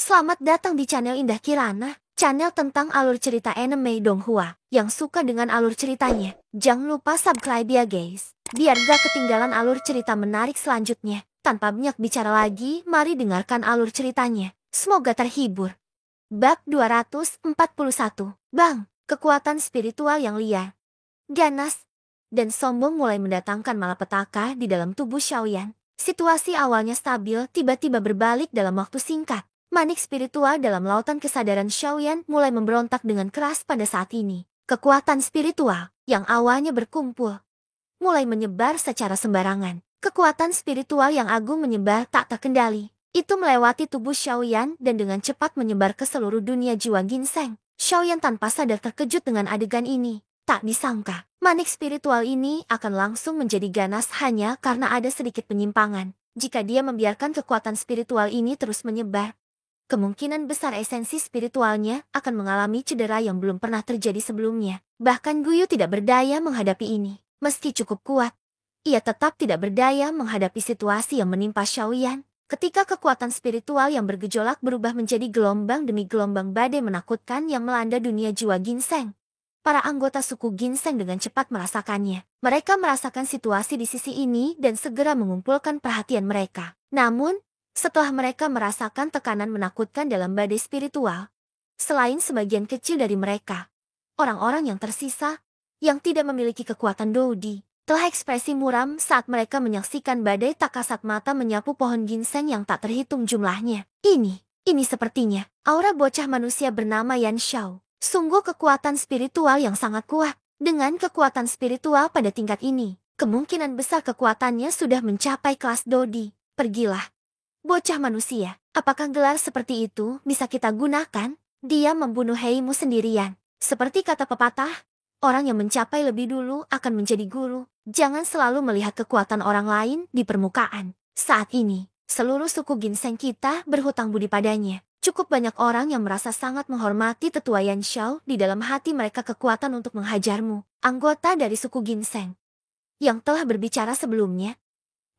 Selamat datang di channel Indah Kirana, channel tentang alur cerita anime Donghua. Yang suka dengan alur ceritanya, jangan lupa subscribe ya guys, biar gak ketinggalan alur cerita menarik selanjutnya. Tanpa banyak bicara lagi, mari dengarkan alur ceritanya. Semoga terhibur. Bab 241. Bang, kekuatan spiritual yang liar, ganas, dan sombong mulai mendatangkan malapetaka di dalam tubuh Xiaoyan. Situasi awalnya stabil, tiba-tiba berbalik dalam waktu singkat. Manik spiritual dalam lautan kesadaran Xiaoyan mulai memberontak dengan keras pada saat ini. Kekuatan spiritual yang awalnya berkumpul mulai menyebar secara sembarangan. Kekuatan spiritual yang agung menyebar tak terkendali. Itu melewati tubuh Xiaoyan dan dengan cepat menyebar ke seluruh dunia jiwa ginseng. Xiaoyan tanpa sadar terkejut dengan adegan ini. Tak disangka, manik spiritual ini akan langsung menjadi ganas hanya karena ada sedikit penyimpangan. Jika dia membiarkan kekuatan spiritual ini terus menyebar, kemungkinan besar esensi spiritualnya akan mengalami cedera yang belum pernah terjadi sebelumnya. Bahkan Guyu tidak berdaya menghadapi ini. Meski cukup kuat, ia tetap tidak berdaya menghadapi situasi yang menimpa Xiaoyan. Ketika kekuatan spiritual yang bergejolak berubah menjadi gelombang demi gelombang badai menakutkan yang melanda dunia jiwa ginseng. Para anggota suku ginseng dengan cepat merasakannya. Mereka merasakan situasi di sisi ini dan segera mengumpulkan perhatian mereka. Namun, setelah mereka merasakan tekanan menakutkan dalam badai spiritual, selain sebagian kecil dari mereka, orang-orang yang tersisa, yang tidak memiliki kekuatan Doudi, telah ekspresi muram saat mereka menyaksikan badai tak kasat mata menyapu pohon ginseng yang tak terhitung jumlahnya. Ini sepertinya aura bocah manusia bernama Yan Xiao. Sungguh kekuatan spiritual yang sangat kuat. Dengan kekuatan spiritual pada tingkat ini, kemungkinan besar kekuatannya sudah mencapai kelas Doudi. Pergilah, bocah manusia, apakah gelar seperti itu bisa kita gunakan? Dia membunuh Heimu sendirian. Seperti kata pepatah, orang yang mencapai lebih dulu akan menjadi guru. Jangan selalu melihat kekuatan orang lain di permukaan. Saat ini, seluruh suku ginseng kita berhutang budi padanya. Cukup banyak orang yang merasa sangat menghormati tetua Yan Xiao di dalam hati mereka kekuatan untuk menghajarmu. Anggota dari suku ginseng yang telah berbicara sebelumnya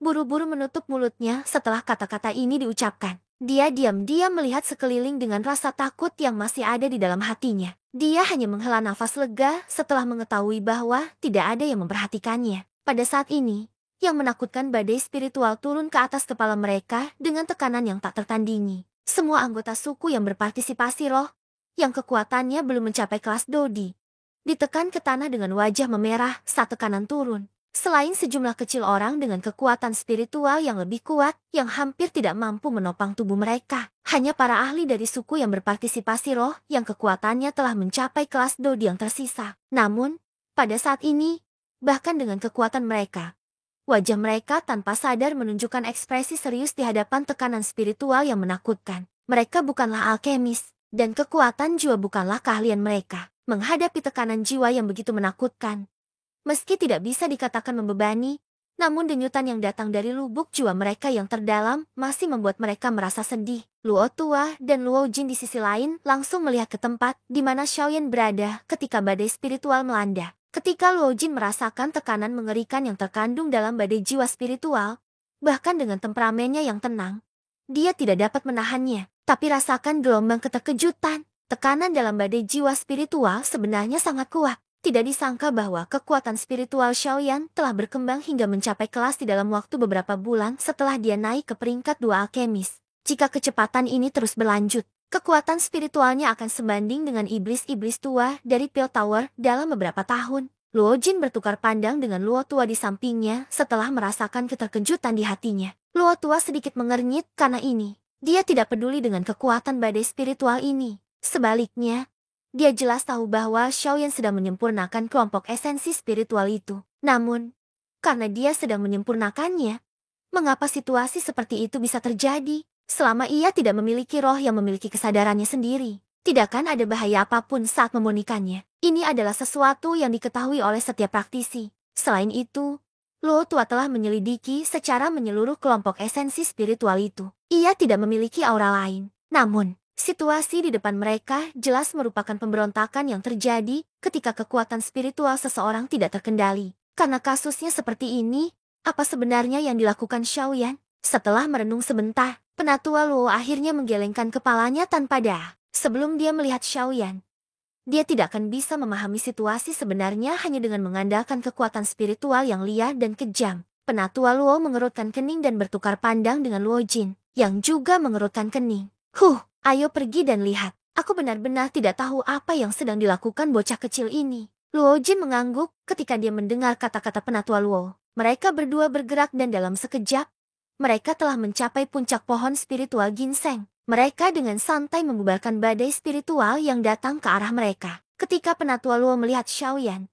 buru-buru menutup mulutnya setelah kata-kata ini diucapkan. Dia diam-diam melihat sekeliling dengan rasa takut yang masih ada di dalam hatinya. Dia hanya menghela nafas lega setelah mengetahui bahwa tidak ada yang memperhatikannya. Pada saat ini, yang menakutkan badai spiritual turun ke atas kepala mereka dengan tekanan yang tak tertandingi. Semua anggota suku yang berpartisipasi roh, yang kekuatannya belum mencapai kelas Doudi, ditekan ke tanah dengan wajah memerah saat tekanan turun. Selain sejumlah kecil orang dengan kekuatan spiritual yang lebih kuat, yang hampir tidak mampu menopang tubuh mereka, hanya para ahli dari suku yang berpartisipasi roh yang kekuatannya telah mencapai kelas Doudi yang tersisa. Namun, pada saat ini, bahkan dengan kekuatan mereka, wajah mereka tanpa sadar menunjukkan ekspresi serius di hadapan tekanan spiritual yang menakutkan. Mereka bukanlah alkemis, dan kekuatan jiwa bukanlah keahlian mereka. Menghadapi tekanan jiwa yang begitu menakutkan, meski tidak bisa dikatakan membebani, namun denyutan yang datang dari lubuk jiwa mereka yang terdalam masih membuat mereka merasa sedih. Luo Tua dan Luo Jin di sisi lain langsung melihat ke tempat di mana Xiaoyan berada ketika badai spiritual melanda. Ketika Luo Jin merasakan tekanan mengerikan yang terkandung dalam badai jiwa spiritual, bahkan dengan temperamennya yang tenang, dia tidak dapat menahannya. Tapi rasakan gelombang keterkejutan. Tekanan dalam badai jiwa spiritual sebenarnya sangat kuat. Tidak disangka bahwa kekuatan spiritual Xiaoyan telah berkembang hingga mencapai kelas di dalam waktu beberapa bulan setelah dia naik ke peringkat 2 alkemis. Jika kecepatan ini terus berlanjut, kekuatan spiritualnya akan sebanding dengan iblis-iblis tua dari Pale Tower dalam beberapa tahun. Luo Jin bertukar pandang dengan Luo Tua di sampingnya setelah merasakan keterkejutan di hatinya. Luo Tua sedikit mengernyit karena ini. Dia tidak peduli dengan kekuatan badai spiritual ini. Sebaliknya, dia jelas tahu bahwa Xiaoyan sedang menyempurnakan kelompok esensi spiritual itu. Namun, karena dia sedang menyempurnakannya, mengapa situasi seperti itu bisa terjadi? Selama ia tidak memiliki roh yang memiliki kesadarannya sendiri, tidak akan ada bahaya apapun saat memurnikannya. Ini adalah sesuatu yang diketahui oleh setiap praktisi. Selain itu, Luo Tua telah menyelidiki secara menyeluruh kelompok esensi spiritual itu. Ia tidak memiliki aura lain. Namun, situasi di depan mereka jelas merupakan pemberontakan yang terjadi ketika kekuatan spiritual seseorang tidak terkendali. Karena kasusnya seperti ini, apa sebenarnya yang dilakukan Xiaoyan? Setelah merenung sebentar, Penatua Luo akhirnya menggelengkan kepalanya tanpa daya. Sebelum dia melihat Xiaoyan, dia tidak akan bisa memahami situasi sebenarnya hanya dengan mengandalkan kekuatan spiritual yang liar dan kejam. Penatua Luo mengerutkan kening dan bertukar pandang dengan Luo Jin, yang juga mengerutkan kening. Ayo pergi dan lihat. Aku benar-benar tidak tahu apa yang sedang dilakukan bocah kecil ini. Luo Jin mengangguk ketika dia mendengar kata-kata Penatua Luo. Mereka berdua bergerak dan dalam sekejap, mereka telah mencapai puncak pohon spiritual ginseng. Mereka dengan santai membubarkan badai spiritual yang datang ke arah mereka. Ketika Penatua Luo melihat Xiaoyan,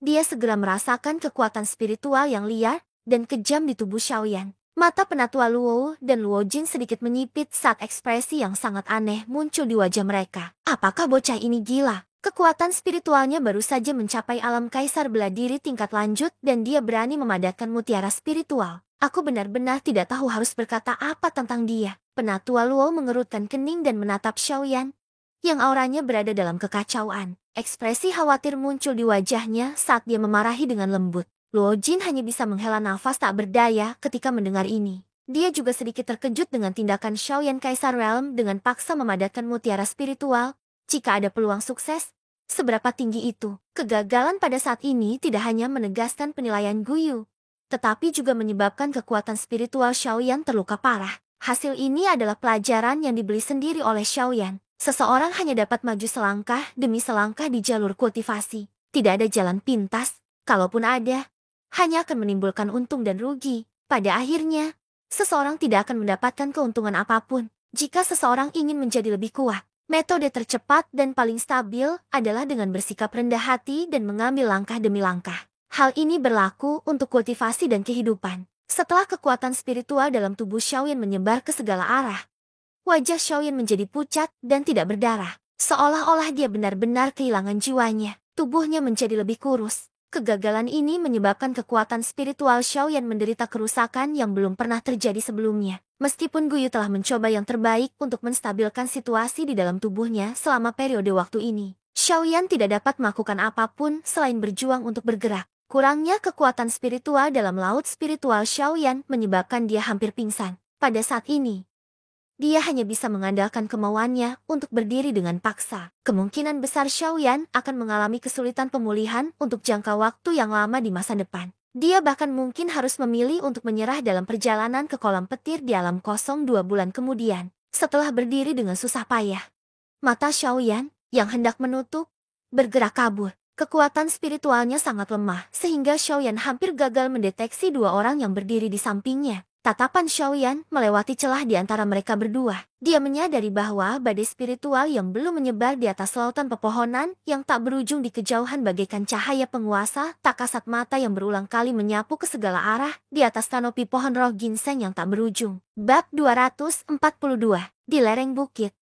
dia segera merasakan kekuatan spiritual yang liar dan kejam di tubuh Xiaoyan. Mata Penatua Luo dan Luo Jin sedikit menyipit saat ekspresi yang sangat aneh muncul di wajah mereka. Apakah bocah ini gila? Kekuatan spiritualnya baru saja mencapai alam kaisar bela diri tingkat lanjut dan dia berani memadatkan mutiara spiritual. Aku benar-benar tidak tahu harus berkata apa tentang dia. Penatua Luo mengerutkan kening dan menatap Xiaoyan, yang auranya berada dalam kekacauan. Ekspresi khawatir muncul di wajahnya saat dia memarahi dengan lembut. Luo Jin hanya bisa menghela nafas tak berdaya ketika mendengar ini. Dia juga sedikit terkejut dengan tindakan Xiaoyan Kaisar Realm dengan paksa memadatkan mutiara spiritual. Jika ada peluang sukses, seberapa tinggi itu? Kegagalan pada saat ini tidak hanya menegaskan penilaian Guyu, tetapi juga menyebabkan kekuatan spiritual Xiaoyan terluka parah. Hasil ini adalah pelajaran yang dibeli sendiri oleh Xiaoyan. Seseorang hanya dapat maju selangkah demi selangkah di jalur kultivasi. Tidak ada jalan pintas, kalaupun ada, hanya akan menimbulkan untung dan rugi. Pada akhirnya, seseorang tidak akan mendapatkan keuntungan apapun. Jika seseorang ingin menjadi lebih kuat, metode tercepat dan paling stabil adalah dengan bersikap rendah hati dan mengambil langkah demi langkah. Hal ini berlaku untuk kultivasi dan kehidupan. Setelah kekuatan spiritual dalam tubuh Xiaoyan menyebar ke segala arah, wajah Xiaoyan menjadi pucat dan tidak berdarah. Seolah-olah dia benar-benar kehilangan jiwanya. Tubuhnya menjadi lebih kurus. Kegagalan ini menyebabkan kekuatan spiritual Xiaoyan menderita kerusakan yang belum pernah terjadi sebelumnya. Meskipun Guyu telah mencoba yang terbaik untuk menstabilkan situasi di dalam tubuhnya selama periode waktu ini, Xiaoyan tidak dapat melakukan apapun selain berjuang untuk bergerak. Kurangnya kekuatan spiritual dalam laut spiritual Xiaoyan menyebabkan dia hampir pingsan. Pada saat ini, dia hanya bisa mengandalkan kemauannya untuk berdiri dengan paksa. Kemungkinan besar Xiaoyan akan mengalami kesulitan pemulihan untuk jangka waktu yang lama di masa depan. Dia bahkan mungkin harus memilih untuk menyerah dalam perjalanan ke kolam petir di alam kosong 2 bulan kemudian. Setelah berdiri dengan susah payah, mata Xiaoyan yang hendak menutup bergerak kabur. Kekuatan spiritualnya sangat lemah sehingga Xiaoyan hampir gagal mendeteksi 2 orang yang berdiri di sampingnya. Tatapan Xiaoyan melewati celah di antara mereka berdua. Dia menyadari bahwa badai spiritual yang belum menyebar di atas lautan pepohonan yang tak berujung di kejauhan bagaikan cahaya penguasa tak kasat mata yang berulang kali menyapu ke segala arah di atas kanopi pohon roh ginseng yang tak berujung. Bab 242. Di lereng bukit,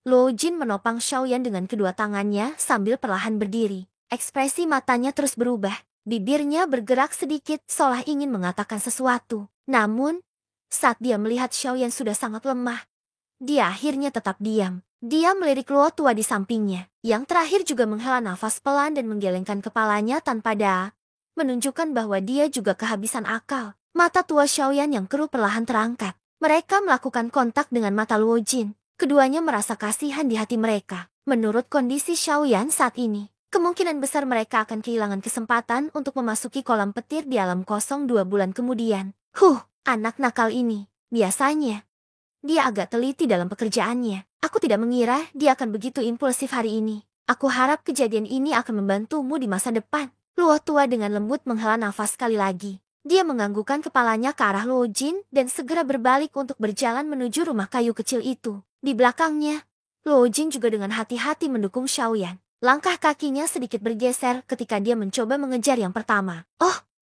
Luo Jin menopang Xiaoyan dengan kedua tangannya sambil perlahan berdiri. Ekspresi matanya terus berubah. Bibirnya bergerak sedikit seolah ingin mengatakan sesuatu. Namun, saat dia melihat Xiaoyan sudah sangat lemah, dia akhirnya tetap diam. Dia melirik Luo tua di sampingnya, yang terakhir juga menghela nafas pelan dan menggelengkan kepalanya tanpa daya, menunjukkan bahwa dia juga kehabisan akal. Mata tua Xiaoyan yang keruh perlahan terangkat. Mereka melakukan kontak dengan mata Luo Jin. Keduanya merasa kasihan di hati mereka. Menurut kondisi Xiaoyan saat ini, kemungkinan besar mereka akan kehilangan kesempatan untuk memasuki kolam petir di alam kosong 2 bulan kemudian. Anak nakal ini, biasanya dia agak teliti dalam pekerjaannya. Aku tidak mengira dia akan begitu impulsif hari ini. Aku harap kejadian ini akan membantumu di masa depan. Luo tua dengan lembut menghela nafas sekali lagi. Dia menganggukkan kepalanya ke arah Luo Jin dan segera berbalik untuk berjalan menuju rumah kayu kecil itu. Di belakangnya, Luo Jin juga dengan hati-hati mendukung Xiaoyan. Langkah kakinya sedikit bergeser ketika dia mencoba mengejar yang pertama.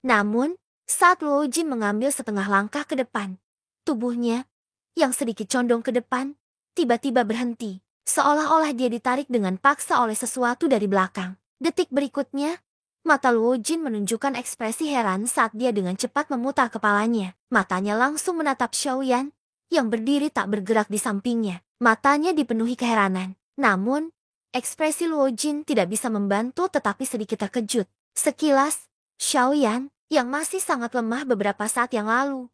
Namun, saat Luo Jin mengambil setengah langkah ke depan, tubuhnya, yang sedikit condong ke depan, tiba-tiba berhenti. Seolah-olah dia ditarik dengan paksa oleh sesuatu dari belakang. Detik berikutnya, mata Luo Jin menunjukkan ekspresi heran saat dia dengan cepat memutar kepalanya. Matanya langsung menatap Xiaoyan, yang berdiri tak bergerak di sampingnya. Matanya dipenuhi keheranan. Namun, ekspresi Luo Jin tidak bisa membantu tetapi sedikit terkejut. Sekilas, Xiaoyan, yang masih sangat lemah beberapa saat yang lalu,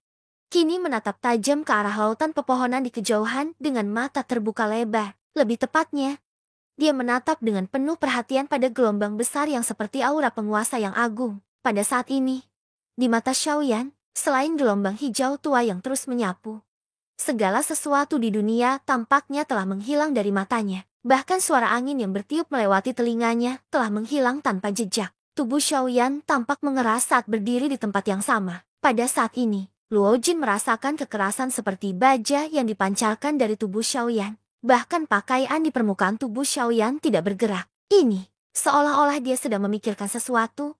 kini menatap tajam ke arah lautan pepohonan di kejauhan dengan mata terbuka lebar. Lebih tepatnya, dia menatap dengan penuh perhatian pada gelombang besar yang seperti aura penguasa yang agung. Pada saat ini, di mata Xiaoyan, selain gelombang hijau tua yang terus menyapu, segala sesuatu di dunia tampaknya telah menghilang dari matanya. Bahkan suara angin yang bertiup melewati telinganya telah menghilang tanpa jejak. Tubuh Xiaoyan tampak mengeras saat berdiri di tempat yang sama. Pada saat ini, Luo Jin merasakan kekerasan seperti baja yang dipancarkan dari tubuh Xiaoyan. Bahkan pakaian di permukaan tubuh Xiaoyan tidak bergerak. Ini, seolah-olah dia sedang memikirkan sesuatu.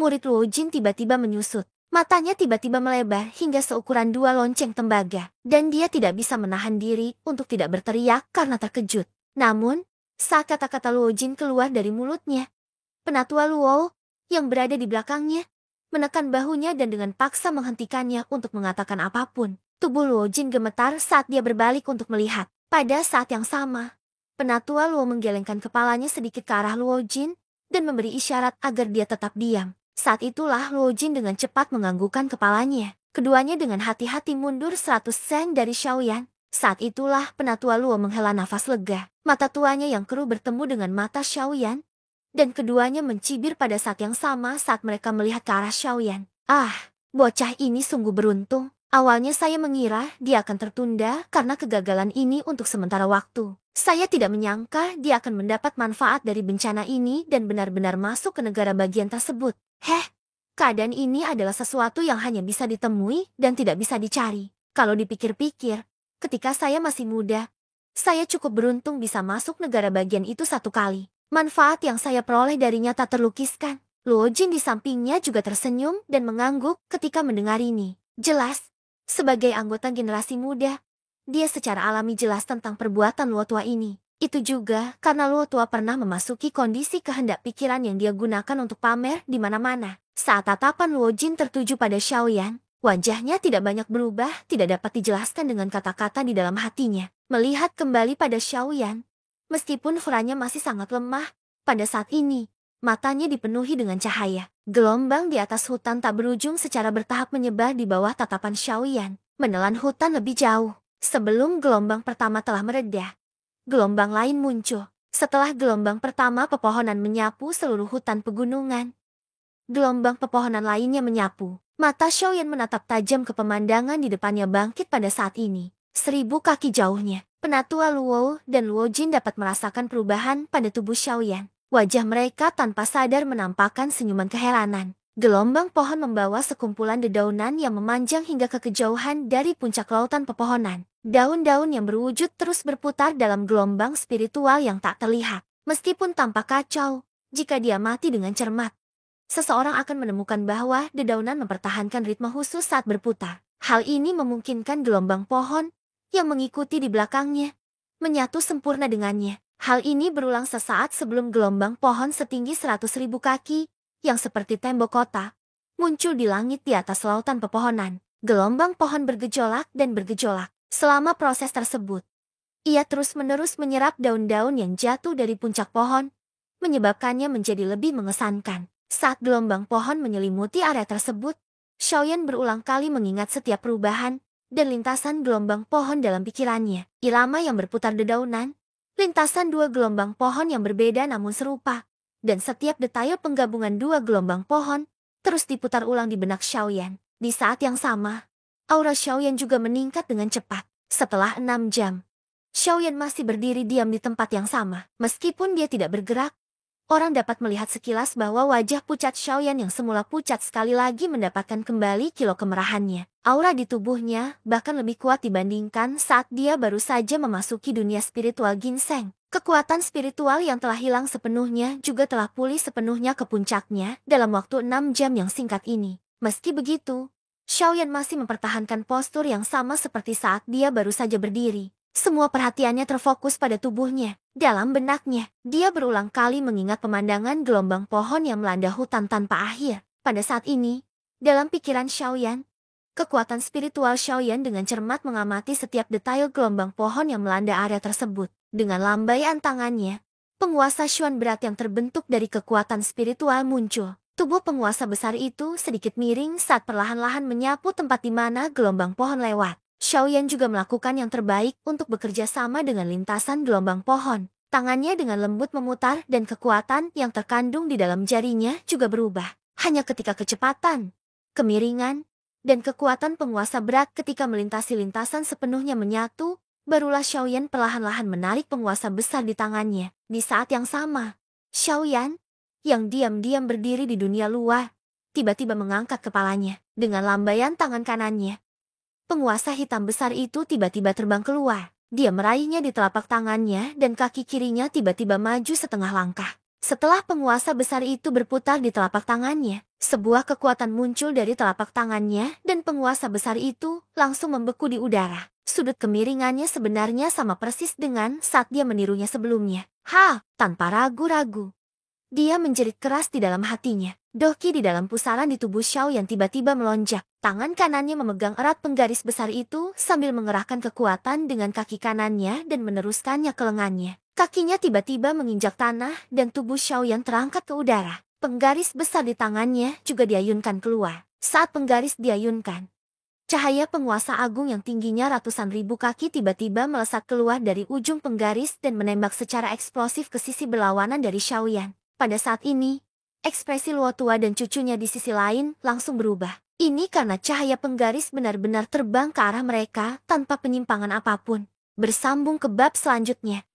Murid Luo Jin tiba-tiba menyusut. Matanya tiba-tiba melebar hingga seukuran 2 lonceng tembaga. Dan dia tidak bisa menahan diri untuk tidak berteriak karena terkejut. Namun, saat kata-kata Luo Jin keluar dari mulutnya, Penatua Luo, yang berada di belakangnya, menekan bahunya dan dengan paksa menghentikannya untuk mengatakan apapun. Tubuh Luo Jin gemetar saat dia berbalik untuk melihat. Pada saat yang sama, Penatua Luo menggelengkan kepalanya sedikit ke arah Luo Jin dan memberi isyarat agar dia tetap diam. Saat itulah Luo Jin dengan cepat menganggukkan kepalanya. Keduanya dengan hati-hati mundur 100 sen dari Xiaoyan. Saat itulah Penatua Luo menghela nafas lega. Mata tuanya yang keruh bertemu dengan mata Xiaoyan, dan keduanya mencibir pada saat yang sama saat mereka melihat ke arah Xiaoyan. Ah, bocah ini sungguh beruntung. Awalnya saya mengira dia akan tertunda karena kegagalan ini untuk sementara waktu. Saya tidak menyangka dia akan mendapat manfaat dari bencana ini dan benar-benar masuk ke negara bagian tersebut. Keadaan ini adalah sesuatu yang hanya bisa ditemui dan tidak bisa dicari. Kalau dipikir-pikir, ketika saya masih muda, saya cukup beruntung bisa masuk negara bagian itu 1 kali. Manfaat yang saya peroleh darinya tak terlukiskan. Luo Jin di sampingnya juga tersenyum dan mengangguk ketika mendengar ini. Jelas, sebagai anggota generasi muda, dia secara alami jelas tentang perbuatan Luo Tua ini. Itu juga karena Luo Tua pernah memasuki kondisi kehendak pikiran yang dia gunakan untuk pamer di mana-mana. Saat tatapan Luo Jin tertuju pada Xiaoyan, wajahnya tidak banyak berubah, tidak dapat dijelaskan dengan kata-kata di dalam hatinya. Melihat kembali pada Xiaoyan, meskipun auranya masih sangat lemah, pada saat ini, matanya dipenuhi dengan cahaya. Gelombang di atas hutan tak berujung secara bertahap menyebar di bawah tatapan Xiaoyan, menelan hutan lebih jauh. Sebelum gelombang pertama telah mereda, gelombang lain muncul. Setelah gelombang pertama pepohonan menyapu seluruh hutan pegunungan, gelombang pepohonan lainnya menyapu. Mata Xiaoyan menatap tajam ke pemandangan di depannya bangkit pada saat ini. 1000 kaki jauhnya, Penatua Luo dan Luo Jin dapat merasakan perubahan pada tubuh Xiaoyan. Wajah mereka tanpa sadar menampakkan senyuman keheranan. Gelombang pohon membawa sekumpulan dedaunan yang memanjang hingga ke kejauhan dari puncak lautan pepohonan. Daun-daun yang berwujud terus berputar dalam gelombang spiritual yang tak terlihat. Meskipun tampak kacau, jika dia mati dengan cermat, seseorang akan menemukan bahwa dedaunan mempertahankan ritme khusus saat berputar. Hal ini memungkinkan gelombang pohon yang mengikuti di belakangnya menyatu sempurna dengannya. Hal ini berulang sesaat sebelum gelombang pohon setinggi 100.000 kaki, yang seperti tembok kota, muncul di langit di atas lautan pepohonan. Gelombang pohon bergejolak dan bergejolak. Selama proses tersebut, ia terus-menerus menyerap daun-daun yang jatuh dari puncak pohon, menyebabkannya menjadi lebih mengesankan. Saat gelombang pohon menyelimuti area tersebut, Xiaoyan berulang kali mengingat setiap perubahan dan lintasan gelombang pohon dalam pikirannya. Irama yang berputar dedaunan, lintasan 2 gelombang pohon yang berbeda namun serupa, dan setiap detail penggabungan 2 gelombang pohon terus diputar ulang di benak Xiaoyan. Di saat yang sama, aura Xiaoyan juga meningkat dengan cepat. Setelah 6 jam, Xiaoyan masih berdiri diam di tempat yang sama. Meskipun dia tidak bergerak, orang dapat melihat sekilas bahwa wajah pucat Xiaoyan yang semula pucat sekali lagi mendapatkan kembali kilo kemerahannya. Aura di tubuhnya bahkan lebih kuat dibandingkan saat dia baru saja memasuki dunia spiritual ginseng. Kekuatan spiritual yang telah hilang sepenuhnya juga telah pulih sepenuhnya ke puncaknya dalam waktu 6 jam yang singkat ini. Meski begitu, Xiaoyan masih mempertahankan postur yang sama seperti saat dia baru saja berdiri. Semua perhatiannya terfokus pada tubuhnya. Dalam benaknya, dia berulang kali mengingat pemandangan gelombang pohon yang melanda hutan tanpa akhir. Pada saat ini, dalam pikiran Xiaoyan, kekuatan spiritual Xiaoyan dengan cermat mengamati setiap detail gelombang pohon yang melanda area tersebut. Dengan lambaian tangannya, penguasa Xuan berat yang terbentuk dari kekuatan spiritual muncul. Tubuh penguasa besar itu sedikit miring saat perlahan-lahan menyapu tempat di mana gelombang pohon lewat. Xiaoyan juga melakukan yang terbaik untuk bekerja sama dengan lintasan gelombang pohon. Tangannya dengan lembut memutar dan kekuatan yang terkandung di dalam jarinya juga berubah. Hanya ketika kecepatan, kemiringan, dan kekuatan penguasa berat ketika melintasi lintasan sepenuhnya menyatu, barulah Xiaoyan perlahan-lahan menarik penguasa besar di tangannya. Di saat yang sama, Xiaoyan yang diam-diam berdiri di dunia luar, tiba-tiba mengangkat kepalanya. Dengan lambaian tangan kanannya, penguasa hitam besar itu tiba-tiba terbang keluar. Dia meraihnya di telapak tangannya dan kaki kirinya tiba-tiba maju setengah langkah. Setelah penguasa besar itu berputar di telapak tangannya, sebuah kekuatan muncul dari telapak tangannya dan penguasa besar itu langsung membeku di udara. Sudut kemiringannya sebenarnya sama persis dengan saat dia menirunya sebelumnya. Tanpa ragu-ragu, dia menjerit keras di dalam hatinya. Doki di dalam pusaran di tubuh Xiao yang tiba-tiba melonjak. Tangan kanannya memegang erat penggaris besar itu sambil mengerahkan kekuatan dengan kaki kanannya dan meneruskannya ke lengannya. Kakinya tiba-tiba menginjak tanah dan tubuh Xiao yang terangkat ke udara. Penggaris besar di tangannya juga diayunkan keluar. Saat penggaris diayunkan, cahaya penguasa agung yang tingginya ratusan ribu kaki tiba-tiba melesat keluar dari ujung penggaris dan menembak secara eksplosif ke sisi berlawanan dari Xiaoyan. Pada saat ini, ekspresi Luo tua dan cucunya di sisi lain langsung berubah. Ini karena cahaya penggaris benar-benar terbang ke arah mereka tanpa penyimpangan apapun. Bersambung ke bab selanjutnya.